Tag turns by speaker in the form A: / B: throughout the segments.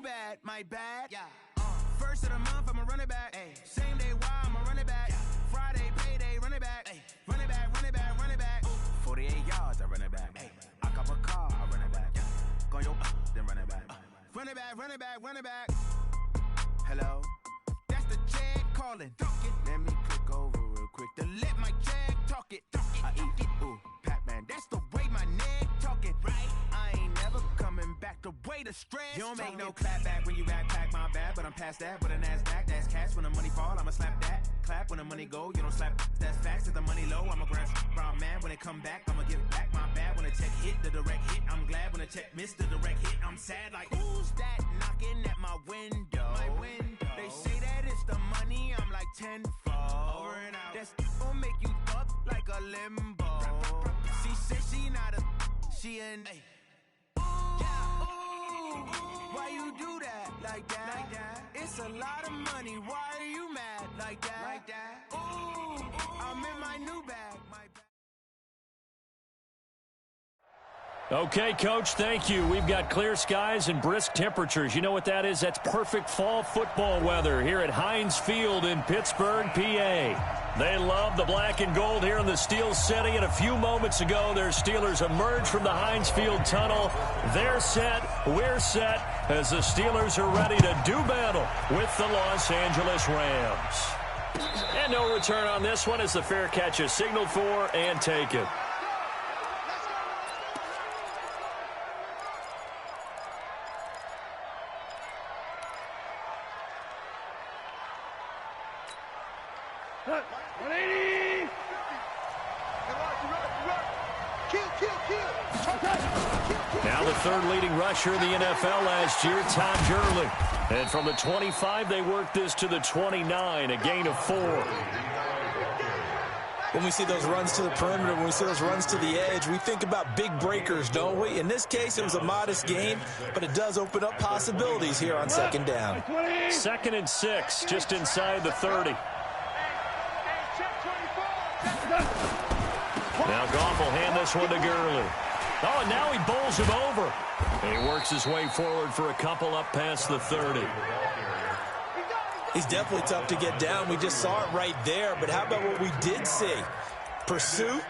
A: new bad, my bad. Yeah. First of the month, I'ma run it back. Ay. Same day, why I'ma run it back. Yeah. Friday, payday, run it back. Ay. Run it back, run it back, run it back. 48 yards, I run it back. Ay. I cop a car, I run it back. Yeah. Go yo, then run it back. Run it back, run it back, run it back. Hello, that's the jag calling. Let me click over real quick to let my jag talk it. I eat it, ooh, Pac-Man, that's the way my neck talking. Right, I ain't never coming back the way the stress. You don't make no clap back when you backpack, my bad, but I'm past that. With a NASDAQ, that's cash. When the money fall, I'ma slap that. Clap when the money go, you don't slap. That's facts. If the money low, I'ma grab brown man. When it come back, I'ma give back my bad. When the check hit, the direct hit, I'm glad. When the check missed the direct hit, I'm sad. Like, who's that knocking at my window? They say that it's the money, I'm like tenfold. Over and out. That's gon' make you up like a limbo. She said she not a, she an. Yeah, ooh, why you do that like that? It's a lot of money, why are you mad like that? Ooh, I'm in my new bag, my bag.
B: Okay, Coach, thank you. We've got clear skies and brisk temperatures. You know what that is? That's perfect fall football weather here at Heinz Field in Pittsburgh, PA. They love the black and gold here in the Steel City, and a few moments ago, their Steelers emerged from the Heinz Field tunnel. They're set, we're set, as the Steelers are ready to do battle with the Los Angeles Rams. And no return on this one as the fair catch is signaled for and taken. Now the third leading rusher in the NFL last year, Todd Gurley. And from the 25, they worked this to the 29, a gain of 4.
C: When we see those runs to the perimeter, when we see those runs to the edge, we think about big breakers, don't we? In this case, it was a modest gain, but it does open up possibilities here on second down.
B: 2nd and 6, just inside the 30. Now Goff will hand this one to Gurley. Oh, and now he bowls him over. And he works his way forward for a couple up past the 30.
C: He's definitely tough to get down. We just saw it right there. But how about what we did see? Pursuit,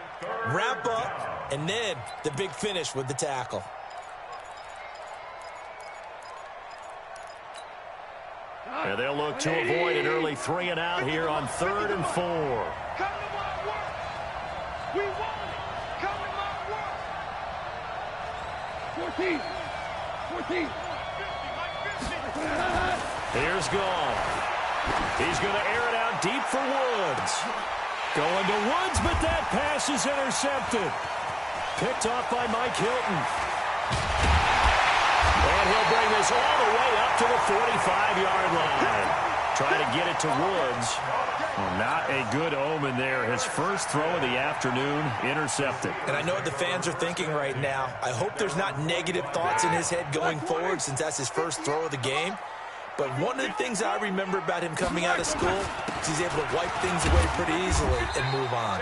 C: wrap up, and then the big finish with the tackle.
B: And they'll look to avoid an early 3 and out here on 3rd and 4.
D: We won it! Come to my work! 14! 14!
B: Here's Goff. He's going to air it out deep for Woods. Going to Woods, but that pass is intercepted. Picked off by Mike Hilton. And he'll bring this all the way up to the 45-yard line. Trying to get it to Woods. Well, not a good omen there. His first throw of the afternoon intercepted.
C: And I know what the fans are thinking right now. I hope there's not negative thoughts in his head going forward since that's his first throw of the game. But one of the things I remember about him coming out of school is he's able to wipe things away pretty easily and move on.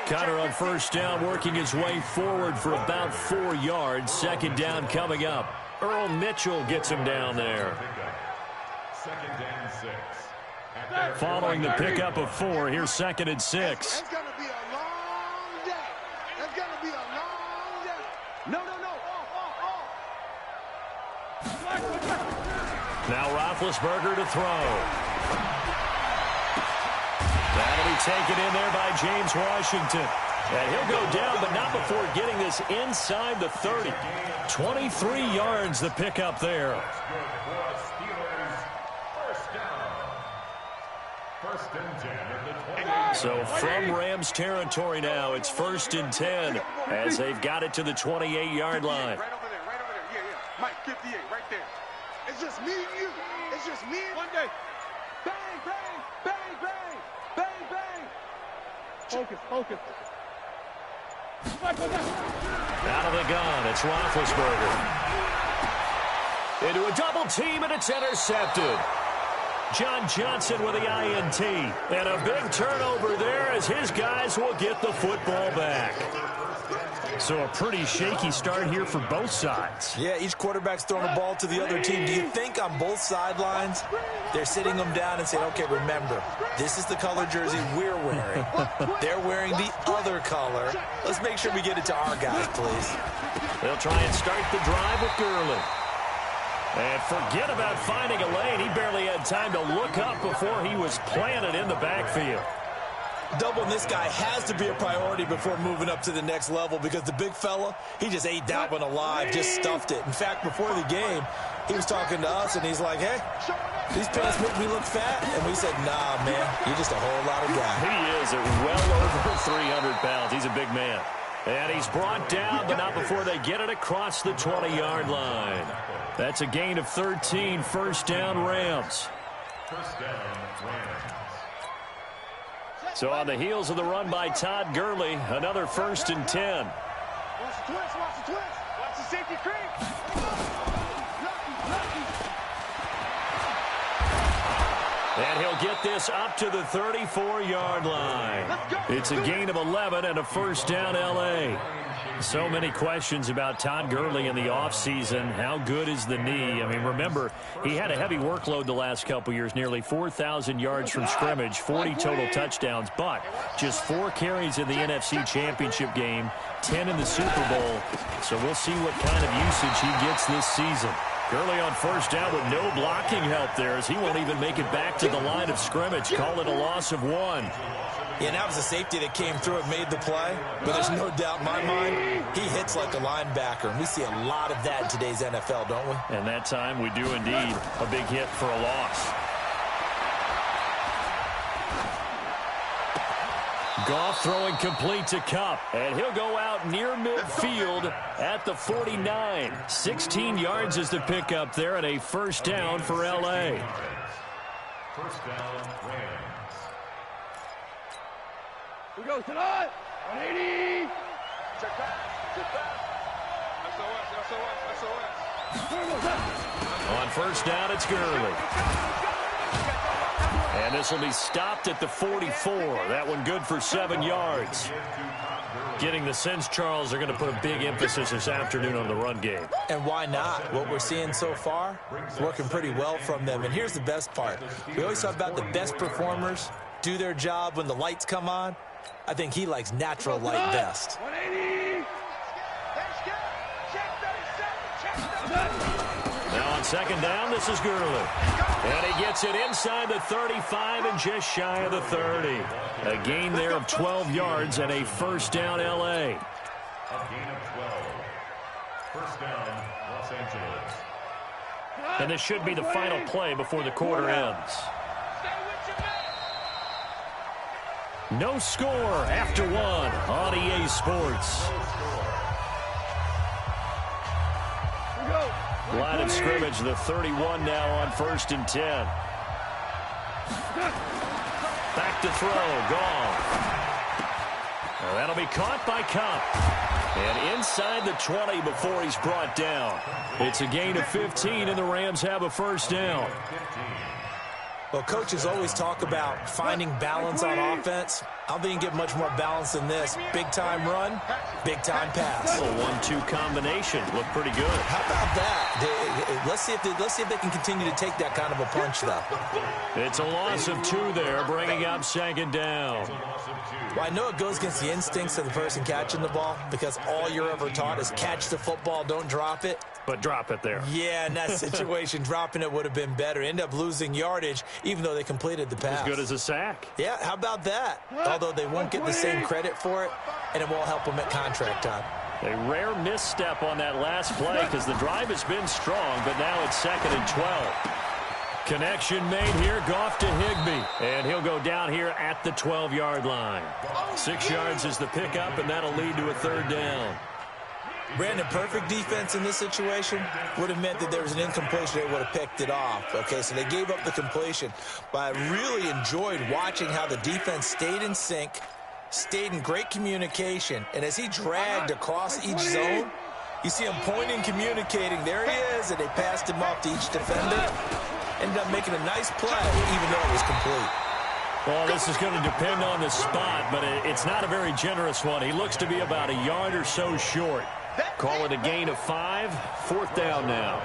B: Cutter on first down, working his way forward for about 4 yards. Second down coming up. Earl Mitchell gets him down there. Following the pickup of 4, here's 2nd and 6.
D: It's going to be a long day. It's going to be a long day. No.
B: Now Roethlisberger to throw. That'll be taken in there by James Washington. And he'll go down, but not before getting this inside the 30. 23 yards the pickup there. So from Rams territory now, it's 1st and 10 as they've got it to the 28-yard line.
D: Right over there. Yeah. Mike, 58, right there. It's just me and you. It's just me and one day. Bang, bang, bang, bang, bang, bang. Focus.
B: Out of the gun, it's Roethlisberger. Into a double team, and it's intercepted. John Johnson with the INT. And a big turnover there as his guys will get the football back. So a pretty shaky start here for both sides.
C: Yeah, each quarterback's throwing the ball to the other team. Do you think on both sidelines they're sitting them down and saying, okay, remember, this is the color jersey we're wearing. They're wearing the other color. Let's make sure we get it to our guys, please.
B: They'll try and start the drive with Gurley. And forget about finding a lane. He barely had time to look up before he was planted in the backfield.
C: Doubling this guy has to be a priority before moving up to the next level because the big fella, he just ate that one alive, just stuffed it. In fact, before the game, he was talking to us, and he's like, hey, these pants make me look fat. And we said, nah, man, you're just a whole lot of guy.
B: He is at well over 300 pounds. He's a big man. And he's brought down, but not before they get it across the 20-yard line. That's a gain of 13, first down Rams.
D: First down, Rams.
B: So on the heels of the run by Todd Gurley, another 1st and 10.
D: Watch the twist, watch the twist. Watch the safety creep.
B: And he'll get this up to the 34-yard line. It's a gain of 11 and a first down L.A. So many questions about Todd Gurley in the offseason. How good is the knee? I mean, remember, he had a heavy workload the last couple years, nearly 4,000 yards from scrimmage, 40 total touchdowns, but just 4 carries in the NFC Championship game, 10 in the Super Bowl. So we'll see what kind of usage he gets this season. Gurley on first down with no blocking help there as he won't even make it back to the line of scrimmage. Call it a loss of 1.
C: Yeah, and that was a safety that came through and made the play. But there's no doubt in my mind, he hits like a linebacker. And we see a lot of that in today's NFL, don't we?
B: And that time we do indeed. A big hit for a loss. Goff throwing complete to Kupp. And he'll go out near midfield at the 49. 16 yards is the pickup there and a first down for L.A.
D: First down, Rams.
E: We go tonight. 180.
D: Check back. Check back. SOS.
B: On first down, it's Gurley. And this will be stopped at the 44. That one good for 7 yards. Getting the sense, Charles, they're going to put a big emphasis this afternoon on the run game.
C: And why not? What we're seeing so far, working pretty well from them. And here's the best part. We always talk about the best performers do their job when the lights come on. I think he likes natural light best.
E: 180.
B: Now on second down, this is Gurley. And he gets it inside the 35 and just shy of the 30. A gain there of 12 yards and a first down L.A.
D: A gain of 12. First down, Los Angeles.
B: And this should be the final play before the quarter ends. No score after 1 on EA Sports. Line of scrimmage, the 31 now on 1st and 10. Back to throw, gone. Well, that'll be caught by Kupp. And inside the 20 before he's brought down. It's a gain of 15, and the Rams have a first down.
C: Well, coaches always talk about finding balance on offense. I don't think you can get much more balance than this. Big-time run, big-time pass.
B: A 1-2 combination. Looked pretty good.
C: How about that? Let's see if they can continue to take that kind of a punch, though.
B: It's a loss of 2 there, bringing up second down.
C: Well, I know it goes against the instincts of the person catching the ball because all you're ever taught is catch the football, don't drop it.
B: But drop it there.
C: Yeah, in that situation, dropping it would have been better. End up losing yardage, even though they completed the pass.
B: As good as a sack.
C: Yeah, how about that? Although they won't get the same credit for it, and it won't help them at contract time.
B: A rare misstep on that last play because the drive has been strong, but now it's 2nd and 12. Connection made here, Goff to Higbee. And he'll go down here at the 12-yard line. 6 yards is the pickup, and that'll lead to a third down.
C: Brandon, perfect defense in this situation would have meant that there was an incompletion. They would have picked it off. Okay, so they gave up the completion. But I really enjoyed watching how the defense stayed in sync, stayed in great communication. And as he dragged across each zone, you see him pointing, communicating. There he is, and they passed him off to each defender. Ended up making a nice play, even though it was complete.
B: Well, this is going to depend on the spot, but it's not a very generous one. He looks to be about a yard or so short. Call it a gain of 5. 4th down now.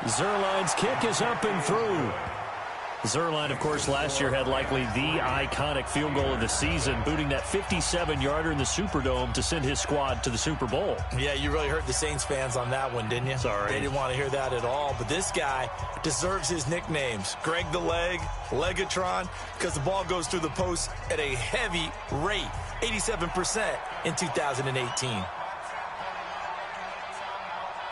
B: Zerline's kick is up and through. Zerline, of course, last year had likely the iconic field goal of the season, booting that 57-yarder in the Superdome to send his squad to the Super Bowl.
C: Yeah, you really hurt the Saints fans on that one, didn't you?
B: Sorry.
C: They didn't want to hear that at all. But this guy deserves his nicknames. Greg the Leg, Legatron, because the ball goes through the post at a heavy rate, 87% in 2018.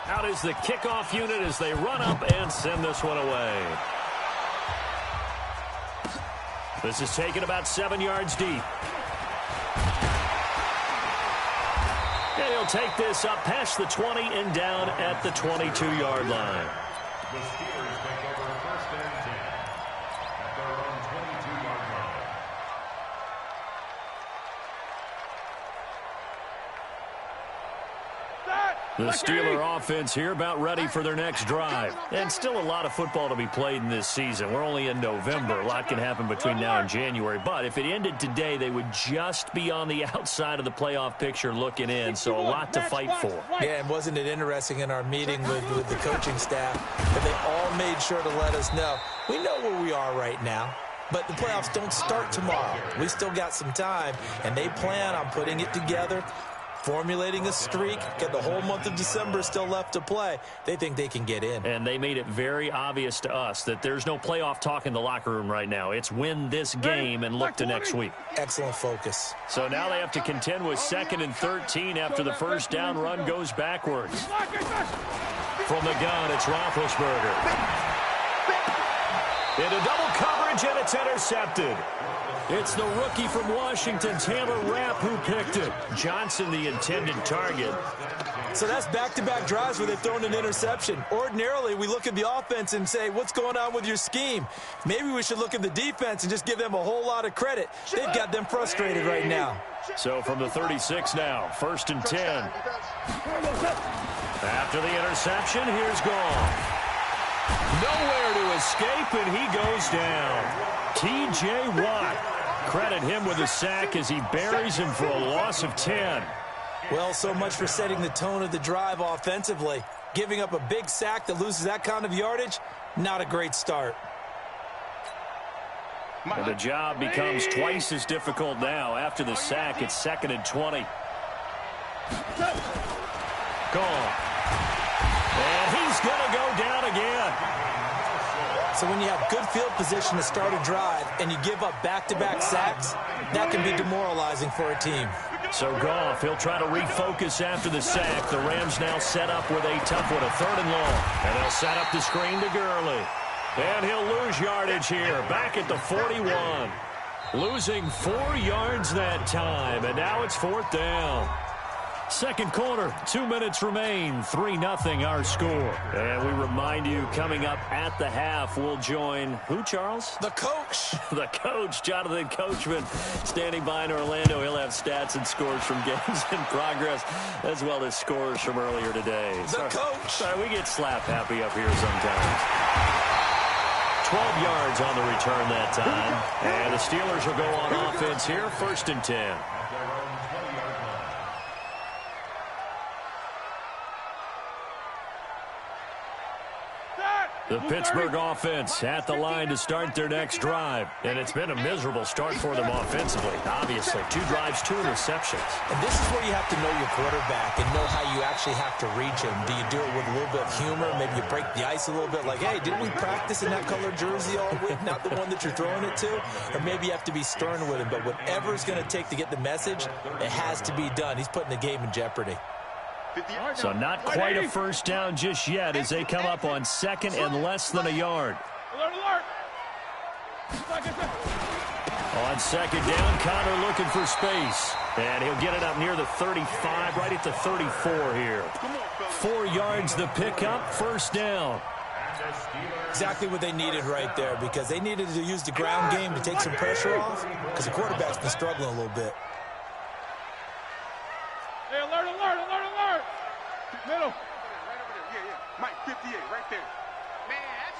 B: Out is the kickoff unit as they run up and send this one away. This is taken about 7 yards deep. And he'll take this up past the 20 and down at the 22-yard line.
F: The Steelers take over 1st and 10 at their own 22-yard line.
B: The Steeler offense here about ready for their next drive. And still a lot of football to be played in this season. We're only in November. A lot can happen between now and January. But if it ended today, they would just be on the outside of the playoff picture looking in. So a lot to fight for.
C: Yeah, and wasn't it interesting in our meeting with the coaching staff that they all made sure to let us know, we know where we are right now. But the playoffs don't start tomorrow. We still got some time, and they plan on putting it together, formulating a streak, get the whole month of December still left to play. They think they can get in.
B: And they made it very obvious to us that there's no playoff talk in the locker room right now. It's win this game and look to next week.
C: Excellent focus.
B: So now they have to contend with 2nd and 13 after the first down run goes backwards. From the gun, it's Roethlisberger. Into double coverage, and it's intercepted. It's the rookie from Washington, Taylor Rapp, who picked it. Johnson, the intended target.
C: So that's back-to-back drives where they've thrown an interception. Ordinarily, we look at the offense and say, what's going on with your scheme? Maybe we should look at the defense and just give them a whole lot of credit. They've got them frustrated right now.
B: So from the 36 now, 1st and 10. After the interception, here's Gall. Nowhere to escape, and he goes down. T.J. Watt. Credit him with a sack as he buries him for a loss of 10.
C: Well, so much for setting the tone of the drive offensively. Giving up a big sack that loses that kind of yardage, not a great start.
B: And the job becomes twice as difficult now. After the sack, it's 2nd and 20. Gone. And he's going to go down again.
C: So when you have good field position to start a drive and you give up back-to-back sacks, that can be demoralizing for a team.
B: So Goff, he'll try to refocus after the sack. The Rams now set up with a tough one, a 3rd and long. And they'll set up the screen to Gurley. And he'll lose yardage here, back at the 41. Losing 4 yards that time, and now it's 4th down. Second quarter, 2 minutes remain, 3-0 our score. And we remind you, coming up at the half, we'll join who, Charles?
C: The coach.
B: The coach, Jonathan Coachman, standing by in Orlando. He'll have stats and scores from games in progress, as well as scores from earlier today.
C: The coach.
B: Sorry, we get slap happy up here sometimes. 12 yards on the return that time. And the Steelers will go on offense here, 1st and 10. The Pittsburgh offense at the line to start their next drive. And it's been a miserable start for them offensively. Obviously, 2 drives, 2 interceptions.
C: And this is where you have to know your quarterback and know how you actually have to reach him. Do you do it with a little bit of humor? Maybe you break the ice a little bit like, hey, didn't we practice in that color jersey all week? Not the one that you're throwing it to? Or maybe you have to be stern with him. But whatever it's going to take to get the message, it has to be done. He's putting the game in jeopardy.
B: So not quite a first down just yet as they come up on 2nd and less than a yard. On 2nd down, Connor looking for space. And he'll get it up near the 35, right at the 34 here. 4 yards the pickup, 1st down.
C: Exactly what they needed right there, because they needed to use the ground game to take some pressure off, because the quarterback's been struggling a little bit.
E: Hey, alert, alert, alert, alert! Middle.
D: Right over there. Yeah, yeah. Mike, 58, right there. Man, that's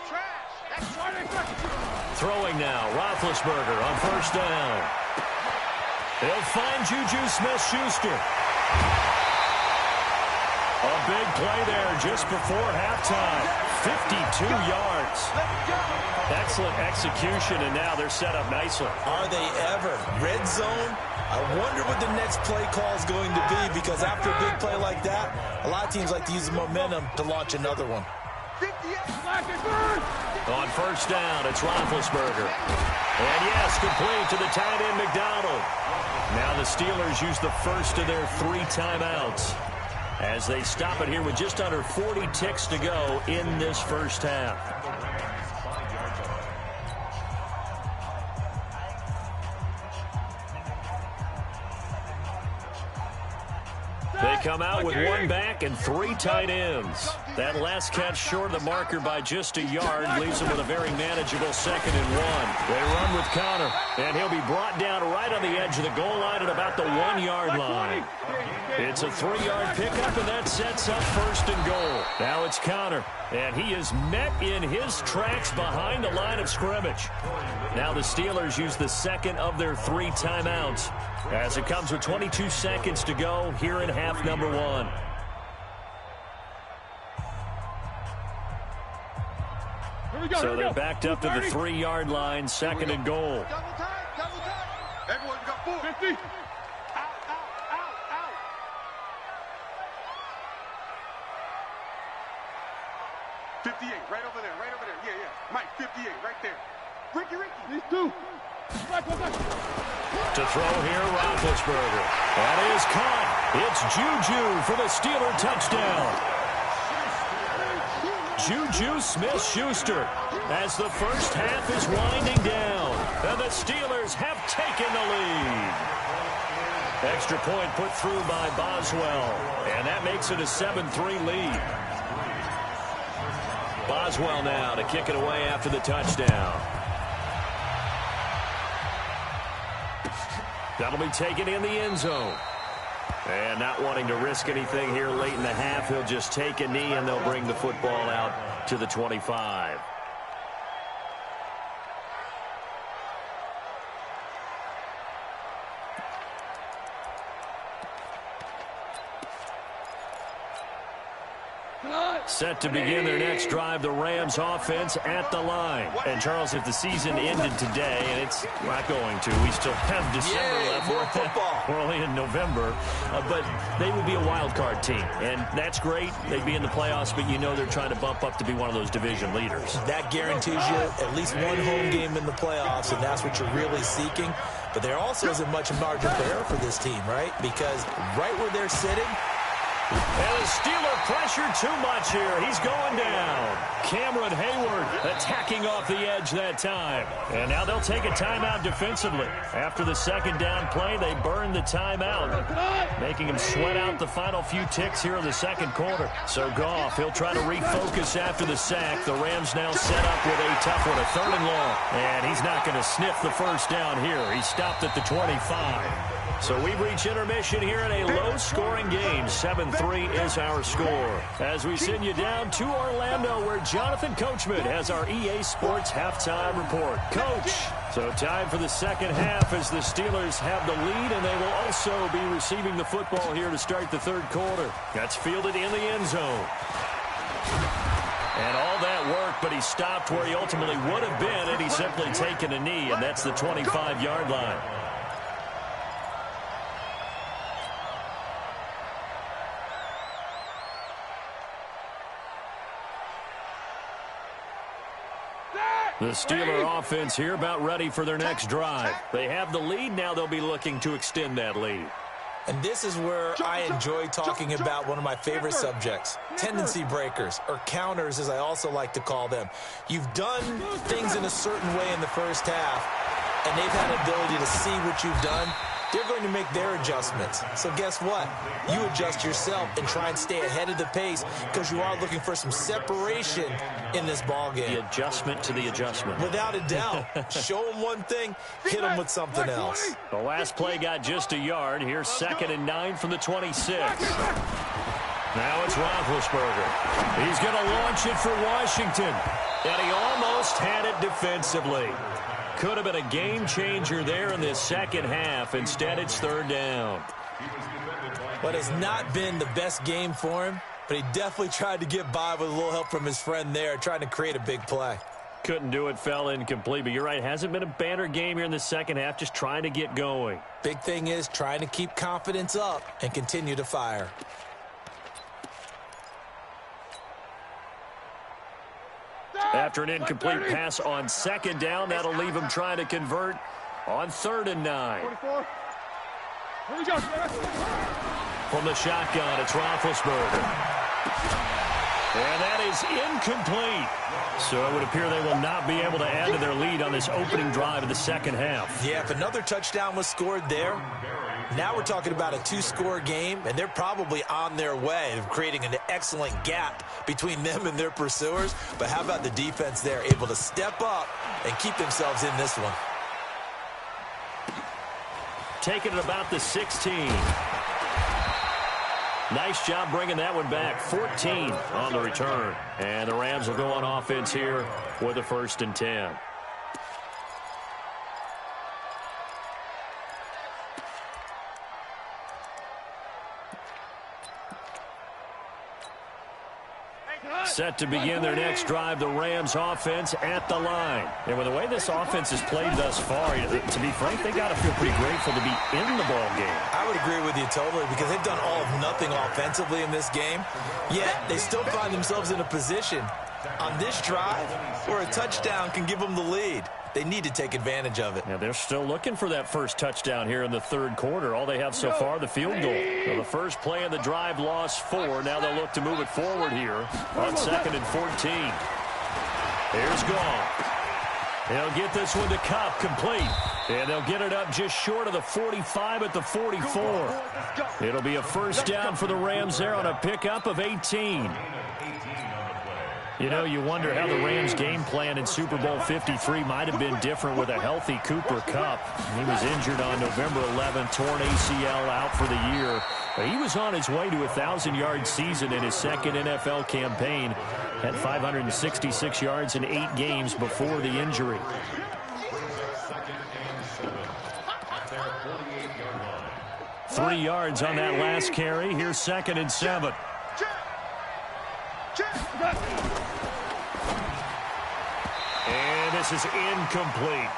B: Throwing now, Roethlisberger on first down. He'll find Juju Smith-Schuster. A big play there just before halftime. 52 yards. Excellent execution, and now they're set up nicely.
C: Are they ever? Red zone? I wonder what the next play call is going to be, because after a big play like that, a lot of teams like to use the momentum to launch another one.
B: On first down, it's Roethlisberger. And yes, complete to the tight end, McDonald. Now the Steelers use the first of their 3 timeouts as they stop it here with just under 40 ticks to go in this first half. They come out with 1 back and 3 tight ends. That last catch short of the marker by just a yard leaves them with a very manageable 2nd and 1. They run with Connor, and he'll be brought down right on the edge of the goal line at about the 1-yard line. It's a 3-yard pickup, and that sets up 1st and goal. Now it's Connor, and he is met in his tracks behind the line of scrimmage. Now the Steelers use the 2nd of their 3 timeouts as it comes with 22 seconds to go here in half number 1. So they're backed up to the 3-yard line, 2nd and goal.
D: Everyone got 4. 50. Out. 58, right over there. Yeah. Mike, 58, right there. Ricky. These 2.
B: To throw here, Roethlisberger. That is caught. It's Juju for the Steeler touchdown. Juju Smith-Schuster as the first half is winding down. And the Steelers have taken the lead. Extra point put through by Boswell. And that makes it a 7-3 lead. Boswell now to kick it away after the touchdown. That'll be taken in the end zone. And not wanting to risk anything here late in the half, he'll just take a knee and they'll bring the football out to the 25. Set to begin their next drive, the Rams offense at the line. And, Charles, if the season ended today, and it's not going to, we still have December left.
C: More football.
B: We're only in November. But they would be a wild card team. And that's great. They'd be in the playoffs, but you know they're trying to bump up to be one of those division leaders.
C: That guarantees you at least 1 home game in the playoffs, and that's what you're really seeking. But there also isn't much margin for error for this team, right? Because right where they're sitting,
B: and the Steeler pressure too much here. He's going down. Cameron Hayward attacking off the edge that time. And now they'll take a timeout defensively. After the 2nd down play, they burn the timeout, making him sweat out the final few ticks here in the 2nd quarter. So Goff, he'll try to refocus after the sack. The Rams now set up with a tough one, a 3rd and long. And he's not going to sniff the first down here. He stopped at the 25. So we've reached intermission here in a low-scoring game. 7-3 is our score. As we send you down to Orlando, where Jonathan Coachman has our EA Sports halftime report. Coach, so time for the 2nd half as the Steelers have the lead, and they will also be receiving the football here to start the 3rd quarter. That's fielded in the end zone. And all that work, but he stopped where he ultimately would have been, and he's simply taken a knee, and that's the 25-yard line. The Steeler offense here about ready for their next drive. They have the lead. Now they'll be looking to extend that lead.
C: and this is where I enjoy talking about one of my favorite subjects, tendency breakers, or counters as I also like to call them. You've done things in a certain way in the first half, and they've had an ability to see what you've done. They're going to make their adjustments. So guess what? You adjust yourself and try and stay ahead of the pace because you are looking for some separation in this ball game.
B: The adjustment to the adjustment.
C: Without a doubt. Show them one thing, hit them with something else.
B: The last play got just a yard. Here's 2nd and 9 from the 26. Now it's Roethlisberger. He's going to launch it for Washington. And he almost had it defensively. Could have been a game changer there in this second half. Instead, it's third down.
C: But it's not been the best game for him, but he definitely tried to get by with a little help from his friend there, trying to create a big play.
B: Couldn't do it, fell incomplete. But you're right, hasn't been a banner game here in the second half, just trying to get going.
C: Big thing is trying to keep confidence up and continue to fire.
B: After an incomplete pass on second down, that'll leave him trying to convert on 3rd and 9.
E: 44. Here we go.
B: From the shotgun, it's Roethlisberger. And that is incomplete. So it would appear they will not be able to add to their lead on this opening drive of the second half.
C: Yeah, if another touchdown was scored there, now we're talking about a 2-score game, and they're probably on their way of creating an excellent gap between them and their pursuers. But how about the defense there, able to step up and keep themselves in this one?
B: Taking it about the 16. Nice job bringing that one back. 14 on the return. And the Rams will go on offense here with a 1st and 10. Set to begin their next drive, the Rams offense at the line. And with the way this offense has played thus far, to be frank, they got to feel pretty grateful to be in the ball game.
C: I would agree with you totally, because they've done all of nothing offensively in this game, yet they still find themselves in a position on this drive where a touchdown can give them the lead. They need to take advantage of it.
B: Yeah, they're still looking for that first touchdown here in the 3rd quarter. All they have so far, the field goal. So the first play of the drive lost 4. Now they'll look to move it forward here on 2nd and 14. Here's Goff. They'll get this one to Cup, complete. And they'll get it up just short of the 45 at the 44. It'll be a first down for the Rams there on a pickup of 18. You know, you wonder how the Rams' game plan in Super Bowl 53 might have been different with a healthy Cooper Kupp. He was injured on November 11th, torn ACL, out for the year. But he was on his way to a 1,000-yard season in his second NFL campaign. Had 566 yards in 8 games before the injury. Three yards on that last carry. Here's 2nd and 7. And this is incomplete.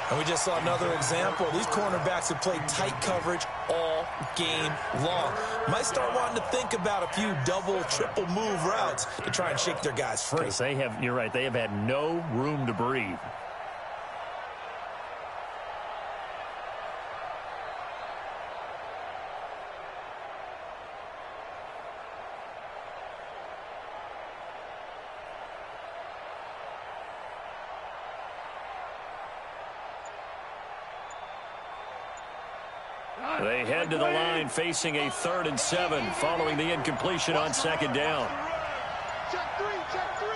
C: And we just saw another example. These cornerbacks have played tight coverage all game long. Might start wanting to think about a few double, triple move routes to try and shake their guys free.
B: You're right, they have had no room to breathe. They head to the line facing a 3rd and 7 following the incompletion on 2nd down.
D: Check 3, check 3.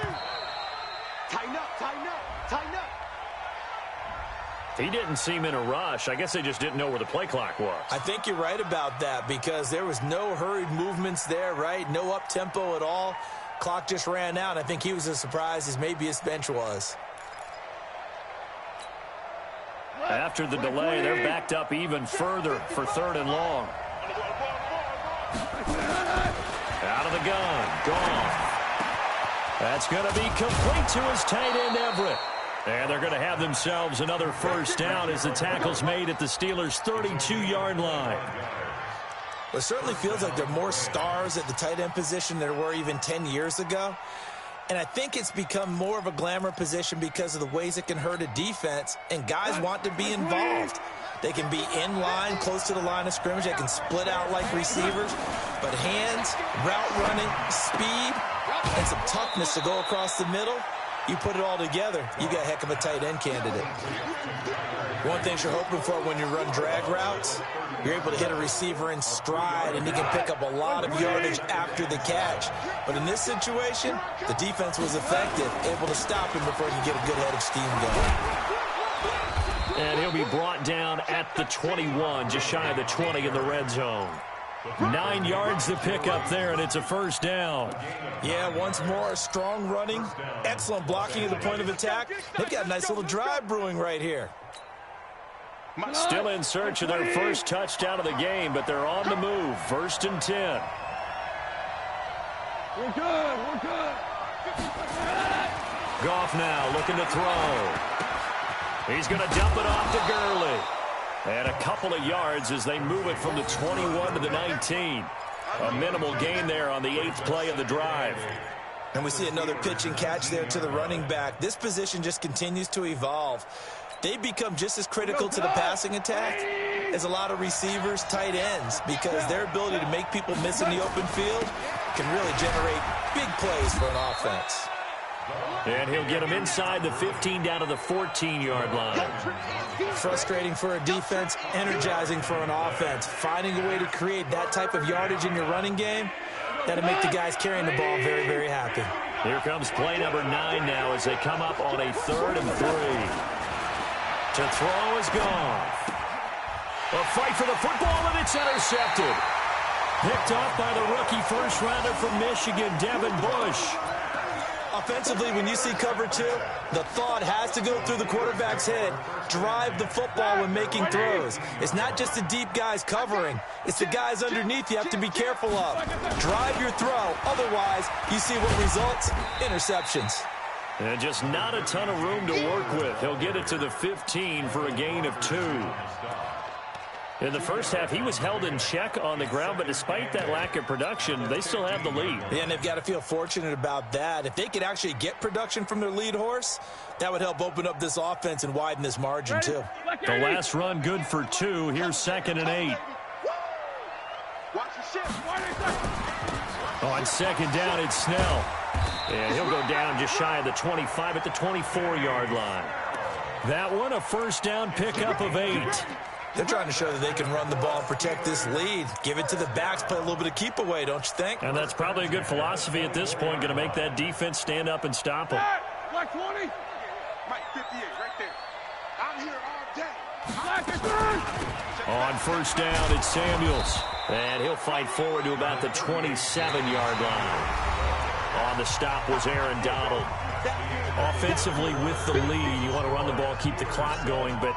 D: Tighten up, tighten up, tighten up.
B: He didn't seem in a rush. I guess they just didn't know where the play clock was.
C: I think you're right about that, because there was no hurried movements there, right? No up-tempo at all. Clock just ran out. I think he was as surprised as maybe his bench was.
B: After the delay, they're backed up even further for 3rd and long. Out of the gun. Goff. That's going to be complete to his tight end, Everett. And they're going to have themselves another first down as the tackle's made at the Steelers' 32-yard line.
C: Well, it certainly feels like there are more stars at the tight end position than there were even 10 years ago. And I think it's become more of a glamour position because of the ways it can hurt a defense, and guys want to be involved. They can be in line, close to the line of scrimmage. They can split out like receivers. But hands, route running, speed, and some toughness to go across the middle, you put it all together, you got a heck of a tight end candidate. One thing you're hoping for when you run drag routes, you're able to hit a receiver in stride, and he can pick up a lot of yardage after the catch. But in this situation, the defense was effective, able to stop him before he could get a good head of steam going.
B: And he'll be brought down at the 21, just shy of the 20 in the red zone. 9 yards to pick up there, and it's a first down.
C: Yeah, once more, strong running, excellent blocking at the point of attack. They've got a nice little drive brewing right here.
B: Still in search of their first touchdown of the game, but they're on the move. 1st and 10.
E: We're good. We're good.
B: Goff now looking to throw. He's going to dump it off to Gurley. And a couple of yards as they move it from the 21 to the 19. A minimal gain there on the 8th play of the drive.
C: And we see another pitch and catch there to the running back. This position just continues to evolve. They become just as critical to the passing attack as a lot of receivers, tight ends, because their ability to make people miss in the open field can really generate big plays for an offense.
B: And he'll get him inside the 15 down to the 14-yard line.
C: Frustrating for a defense, energizing for an offense. Finding a way to create that type of yardage in your running game, that'll make the guys carrying the ball very, very happy.
B: Here comes play number 9 now as they come up on a 3rd and 3. To throw is gone. A fight for the football, and it's intercepted. Picked off by the rookie first-rounder from Michigan, Devin Bush.
C: Offensively, when you see cover 2, the thought has to go through the quarterback's head. Drive the football when making throws. It's not just the deep guys covering. It's the guys underneath you have to be careful of. Drive your throw. Otherwise, you see what results? Interceptions.
B: And just not a ton of room to work with. He'll get it to the 15 for a gain of 2. In the first half, he was held in check on the ground, but despite that lack of production, they still have the lead.
C: Yeah, and they've got to feel fortunate about that. If they could actually get production from their lead horse, that would help open up this offense and widen this margin, too.
B: The last run good for 2. Here's 2nd and 8. On 2nd down, it's Snell. And he'll go down just shy of the 25 at the 24-yard line. That one, a first down pickup of 8.
C: They're trying to show that they can run the ball and protect this lead. Give it to the backs, play a little bit of keep away, don't you think?
B: And that's probably a good philosophy at this point, going to make that defense stand up and stop them.
D: Black 20. Mike 58 right there. I'm here all day.
B: On first down, it's Samuels. And he'll fight forward to about the 27-yard line. On the stop was Aaron Donald. Offensively with the lead, you want to run the ball, keep the clock going, but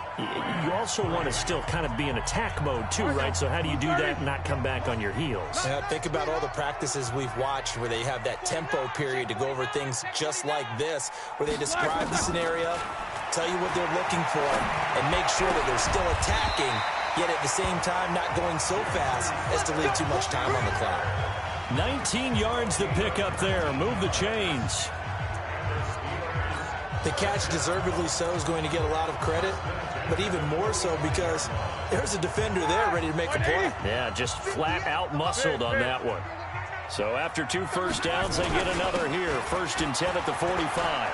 B: you also want to still kind of be in attack mode too, right? So how do you do that and not come back on your heels?
C: Yeah, think about all the practices we've watched where they have that tempo period to go over things just like this, where they describe the scenario, tell you what they're looking for, and make sure that they're still attacking, yet at the same time not going so fast as to leave too much time on the clock.
B: 19 yards to pick up there. Move the chains.
C: The catch, deservedly so, is going to get a lot of credit, but even more so because there's a defender there ready to make a play.
B: Yeah, just flat out muscled on that one. So after 2 first downs, they get another here. 1st and 10 at the 45.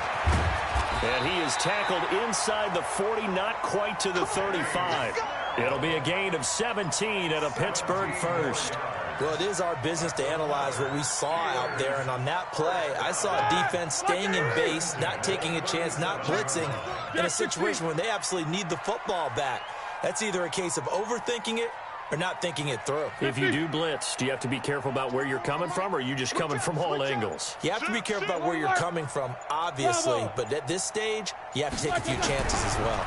B: And he is tackled inside the 40, not quite to the 35. It'll be a gain of 17 at a Pittsburgh first.
C: Well, it is our business to analyze what we saw out there, and on that play, I saw a defense staying in base, not taking a chance, not blitzing, in a situation where they absolutely need the football back. That's either a case of overthinking it or not thinking it through.
B: If you do blitz, do you have to be careful about where you're coming from, or are you just coming from all angles?
C: You have to be careful about where you're coming from, obviously, but at this stage, you have to take a few chances as well.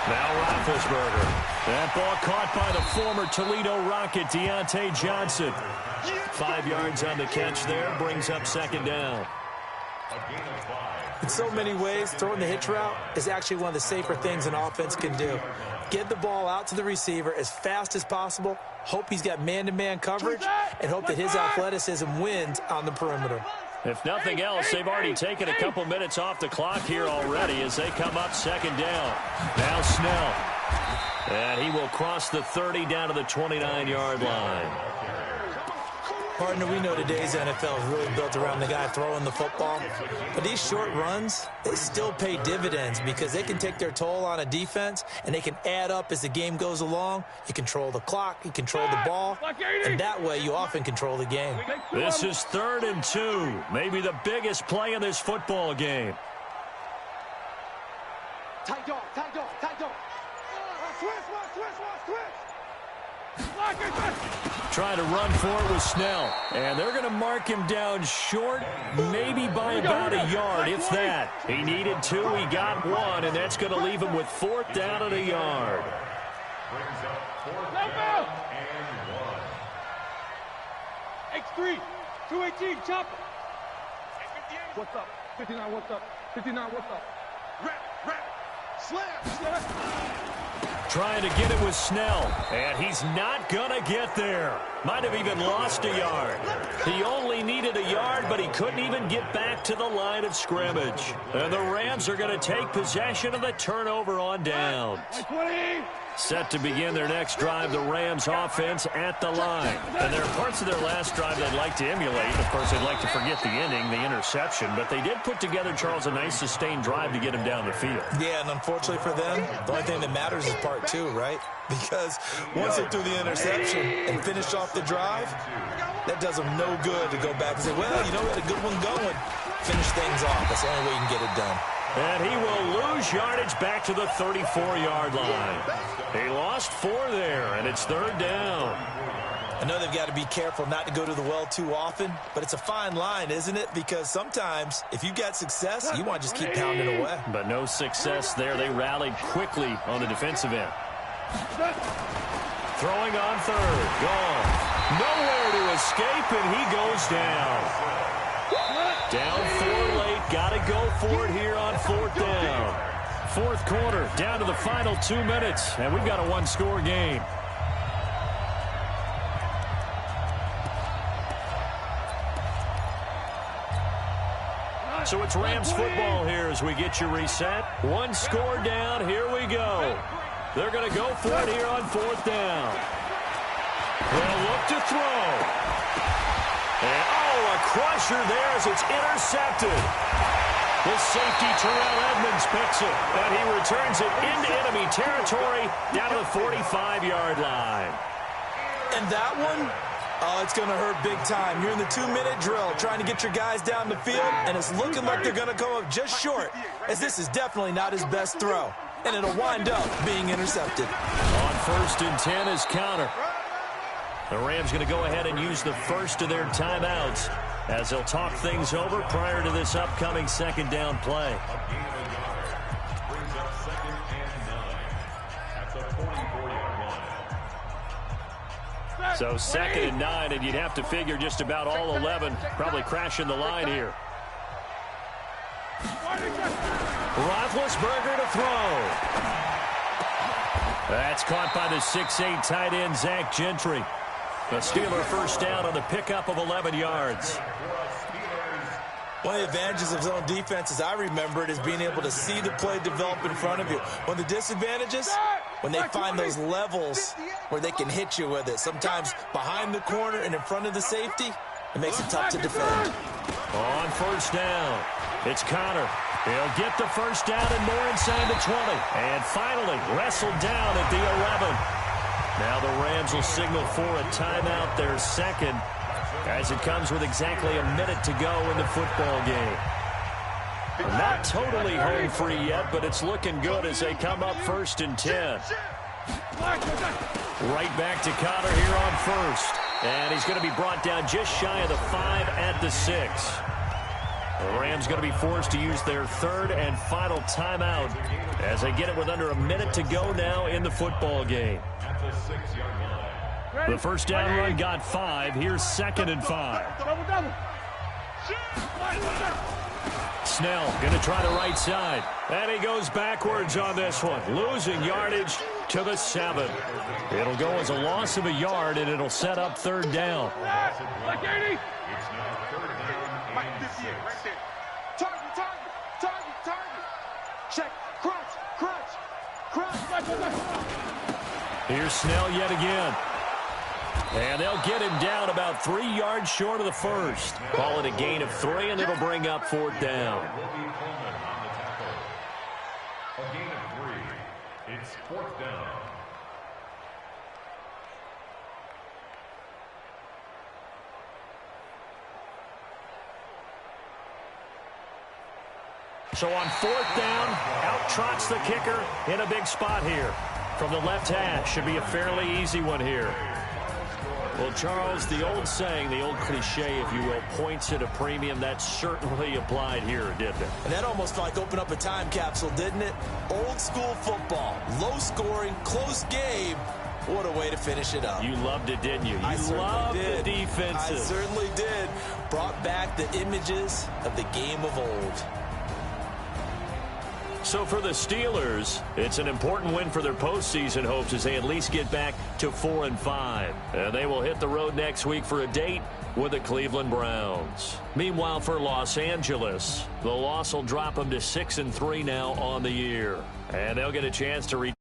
B: Now Roethlisberger. That ball caught by the former Toledo Rocket, Deontay Johnson. 5 yards on the catch there, brings up 2nd down.
C: In so many ways, throwing the hitch route is actually one of the safer things an offense can do. Get the ball out to the receiver as fast as possible, hope he's got man-to-man coverage, and hope that his athleticism wins on the perimeter.
B: If nothing else, they've already taken a couple minutes off the clock here already as they come up 2nd down. Now Snell. And he will cross the 30 down to the 29-yard line.
C: Partner, we know today's NFL is really built around the guy throwing the football. But these short runs, they still pay dividends because they can take their toll on a defense, and they can add up as the game goes along. You control the clock, you control the ball, and that way you often control the game.
B: This is 3rd and 2, maybe the biggest play in this football game.
D: Tight dog, tight dog, tight dog. Switch.
B: Trying to run for it with Snell. And they're going to mark him down short, maybe by about a yard, if that. He needed 2, he got 1, and that's going to leave him with 4th down and a yard.
F: Brings up 4th down and 1.
E: X3, 218, chopper. What's up? 59, what's up? 59, what's up?
D: Rap, slam.
B: Trying to get it with Snell, and he's not going to get there. Might have even lost a yard. He only needed a yard, but he couldn't even get back to the line of scrimmage. And the Rams are going to take possession of the turnover on downs. Set to begin their next drive, the Rams offense at the line. And there are parts of their last drive they'd like to emulate. Of course, they'd like to forget the ending, the interception. But they did put together, Charles, a nice sustained drive to get him down the field.
C: Yeah, and unfortunately for them, the only thing that matters is part 2, right? Because once they threw the interception and finished off the drive, that does them no good to go back and say, well, you know, we had a good one going. Finish things off. That's the only way you can get it done.
B: And he will lose yardage back to the 34-yard line. He lost 4 there, and it's 3rd down.
C: I know they've got to be careful not to go to the well too often, but it's a fine line, isn't it? Because sometimes, if you got success, you want to just keep pounding away.
B: But no success there. They rallied quickly on the defensive end. Throwing on 3rd. Gone. Nowhere to escape, and he goes down. Down 4 late. Got to go for it here on 4th down. 4th quarter, down to the final 2 minutes, and we've got a 1-score game. So it's Rams football here as we get you reset. 1 score down. Here we go. They're going to go for it here on 4th down. They'll look to throw. And, a crusher there as it's intercepted. The safety, Terrell Edmonds, picks it. And he returns it into enemy territory down to the 45-yard line.
C: And that one, it's going to hurt big time. You're in the 2-minute drill trying to get your guys down the field, and it's looking like they're going to come up just short, as this is definitely not his best throw. And it'll wind up being intercepted.
B: On 1st and 10 is counter. The Rams going to go ahead and use the first of their timeouts as they'll talk things over prior to this upcoming 2nd down play.
F: Brings up 2nd and 9 at the 44-yard line.
B: So 2nd and 9, and you'd have to figure just about all 11 probably crashing the line here. Roethlisberger to throw. That's caught by the 6'8" tight end, Zach Gentry. The Steeler first down on the pickup of 11 yards.
C: One of the advantages of zone defense, as I remember it, is being able to see the play develop in front of you. One of the disadvantages, when they find those levels where they can hit you with it. Sometimes behind the corner and in front of the safety, it makes it tough to defend.
B: On 1st down, it's Connor. He'll get the first down and more inside the 20. And finally wrestled down at the 11. Now the Rams will signal for a timeout, their 2nd, as it comes with exactly a minute to go in the football game. Not totally home free yet, but it's looking good as they come up 1st and 10. Right back to Connor here on 1st. And he's going to be brought down just shy of the 5 at the 6. The Rams going to be forced to use their 3rd and final timeout as they get it with under a minute to go now in the football game.
F: At the 6-yard line.
B: The first down run got 5. Here's 2nd and 5. Snell going to try the right side. And he goes backwards on this one, losing yardage to the 7. It'll go as a loss of a yard, and it'll set up 3rd down.
F: It's now 3rd down and 6.
D: Right there. Target. Check. Crunch.
B: Here's Snell yet again. And they'll get him down about 3 yards short of the first. Call it a gain of 3, and it'll bring up 4th down.
F: Will be Coleman on the tackle. A gain of 3. It's 4th down.
B: So on 4th down, out trots the kicker in a big spot here. From the left hash, should be a fairly easy one here. Well, Charles, the old saying, the old cliche, if you will, points at a premium, that certainly applied here, didn't it?
C: And that almost like opened up a time capsule, didn't it? Old school football, low scoring, close game. What a way to finish it up.
B: You loved it, didn't you? You loved the defenses.
C: I certainly did. Brought back the images of the game of old.
B: So for the Steelers, it's an important win for their postseason hopes as they at least get back to 4-5. And they will hit the road next week for a date with the Cleveland Browns. Meanwhile, for Los Angeles, the loss will drop them to 6-3 now on the year. And they'll get a chance to reach